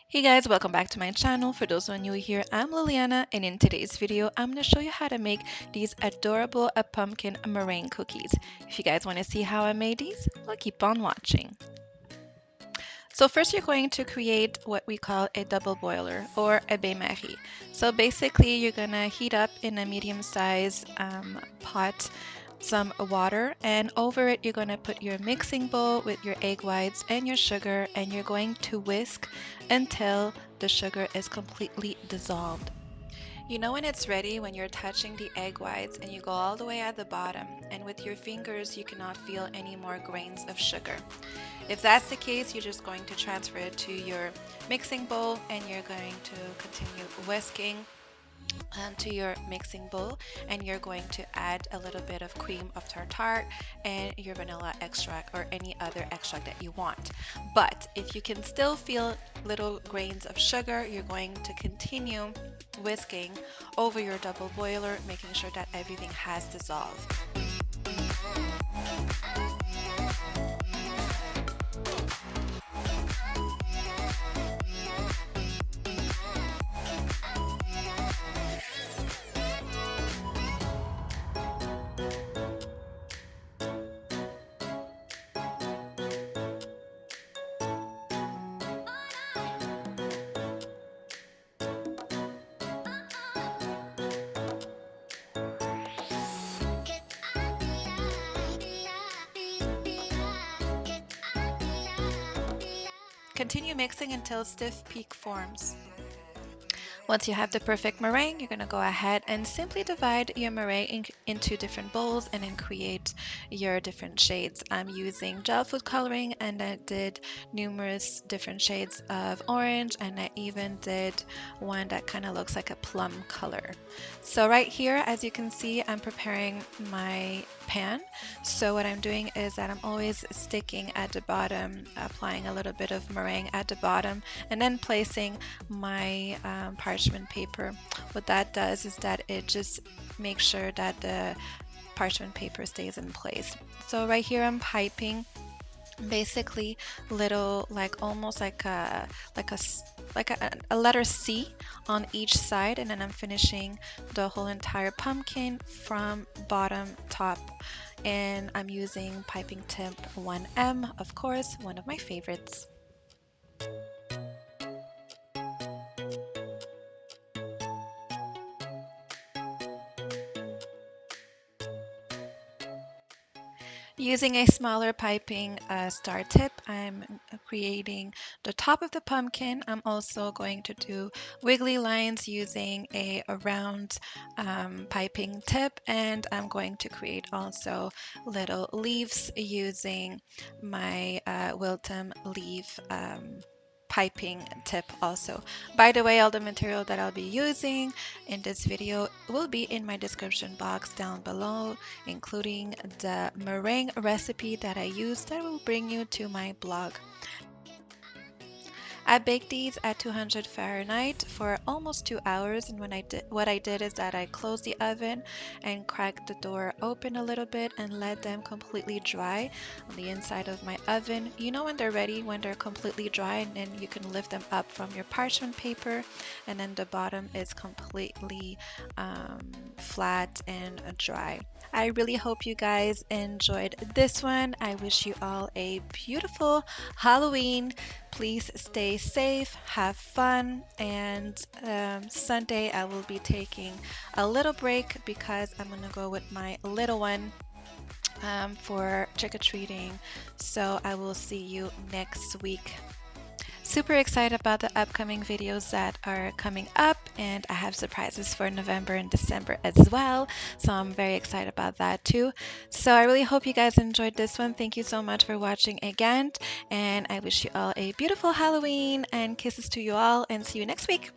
Hey guys, welcome back to my channel. For those who are new here, I'm Liliana, and in today's video, I'm going to show you how to make these adorable pumpkin meringue cookies. If you guys want to see how I made these, well, keep on watching. So first you're going to create what we call a double boiler or a bain-marie. So basically you're going to heat up in a medium-sized pot some water, and over it you're going to put your mixing bowl with your egg whites and your sugar, and you're going to whisk until the sugar is completely dissolved. You know when it's ready when you're touching the egg whites and you go all the way at the bottom, and with your fingers you cannot feel any more grains of sugar. If that's the case, you're just going to transfer it to your mixing bowl, and you're going to continue whisking to your mixing bowl, and you're going to add a little bit of cream of tartar and your vanilla extract or any other extract that you want. But if you can still feel little grains of sugar, you're going to continue whisking over your double boiler, making sure that everything has dissolved. Continue mixing until stiff peak forms. Once you have the perfect meringue, you're going to go ahead and simply divide your meringue into different bowls and then create your different shades. I'm using gel food coloring, and I did numerous different shades of orange, and I even did one that kind of looks like a plum color. So right here, as you can see, I'm preparing my pan. So what I'm doing is that I'm always sticking at the bottom, applying a little bit of meringue at the bottom, and then placing my parchment paper. What that does is that it just makes sure that the parchment paper stays in place. So right here I'm piping basically little, like almost like a letter C on each side, and then I'm finishing the whole entire pumpkin from bottom top, and I'm using piping tip 1M, of course, one of my favorites. Using a smaller piping star tip, I'm creating the top of the pumpkin. I'm also going to do wiggly lines using a round piping tip, and I'm going to create also little leaves using my Wilton leaf piping tip also. By the way, all the material that I'll be using in this video will be in my description box down below, including the meringue recipe that I used that will bring you to my blog. I baked these at 200 Fahrenheit for almost 2 hours, and what I did is that I closed the oven and cracked the door open a little bit and let them completely dry on the inside of my oven. You know when they're ready, when they're completely dry, and then you can lift them up from your parchment paper, and then the bottom is completely flat and dry. I really hope you guys enjoyed this one. I wish you all a beautiful Halloween. Please stay safe, have fun, and Sunday I will be taking a little break because I'm gonna go with my little one for trick-or-treating. So I will see you next week. Super excited about the upcoming videos that are coming up, and I have surprises for November and December as well, so I'm very excited about that too. So I really hope you guys enjoyed this one. Thank you so much for watching again, and I wish you all a beautiful Halloween, and kisses to you all, and see you next week.